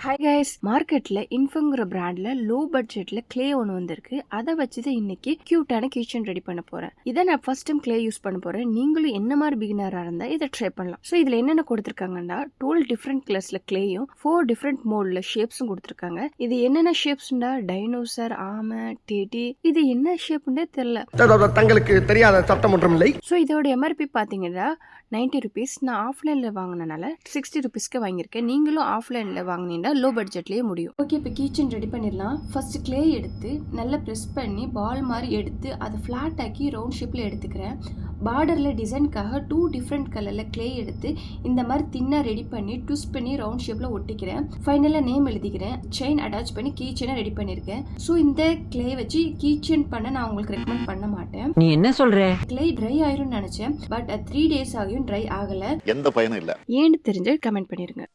Hi guys, மார்க்கெட்ல இன்ஃபோங்கிற பிராண்ட்ல low பட்ஜெட்ல கிளே ஒன்று வந்திருக்கு. அதை வச்சுதான் இன்னைக்கு கியூட்டான கிச்சன் ரெடி பண்ண போறேன். இதை நான் ஃபர்ஸ்ட் டைம் கிளே யூஸ் பண்ண போறேன். நீங்களும் என்ன மாதிரி பிகினரா இருந்தா இதை ட்ரை பண்ணலாம். ஸோ இதுல என்னென்ன கொடுத்துருக்காங்கன்னா 12 டிஃப்ரெண்ட் கலர்ஸ்ல கிளேயும் 4 டிஃப்ரெண்ட் மோட்ல ஷேப்ஸும் கொடுத்துருக்காங்க. இது என்னென்ன ஷேப்ஸ்னா டைனோசர், ஆமை, டேடி. இது என்ன ஷேப்னே தெரியல, தங்களுக்கு தெரியாத சட்டம் ஒன்றும் இல்லை. ஸோ இதோட எம்ஆர்பி பார்த்தீங்கன்னா 90 ருபீஸ். நான் ஆஃப்லைனில் வாங்கினனால 60 ருபீஸ்க்கு வாங்கியிருக்கேன். நீங்களும் ஆஃப்லைனில் வாங்கினீங்கன்னா லோ பட்ஜெட்லேயே முடியும். ஓகே, இப்போ கிச்சன் ரெடி பண்ணிடலாம். ஃபர்ஸ்ட் கிளே எடுத்து நல்லா ப்ரெஸ் பண்ணி பால் மாதிரி எடுத்து அதை ஃப்ளாட் ஆக்கி ரவுண்ட் ஷேப்பில் எடுத்துக்கிறேன். பார்டரில் டிசைனுக்காக 2 டிஃப்ரெண்ட் கலரில் கிளே எடுத்து இந்த மாதிரி தின்னாக ரெடி பண்ணி ட்விஸ்ட் பண்ணி ரவுண்ட் ஷேப்பில் ஒட்டிக்கிறேன். ஃபைனலாக நேம் எழுதிக்கிறேன். செயின் அட்டாச் பண்ணி கீச்சனை ரெடி பண்ணியிருக்கேன். ஸோ இந்த கிளே வச்சு கீச்சன் பண்ண நான் உங்களுக்கு ரெக்கமெண்ட் பண்ண மாட்டேன். நீ என்ன சொல்ற? கிளே ட்ரை ஆயிரும்னு நினைச்சேன், பட் 3 days ஆகியும் ட்ரை ஆகல. எந்த பயனும் இல்ல. ஏன்னு தெரிஞ்சு கமெண்ட் பண்ணிருங்க.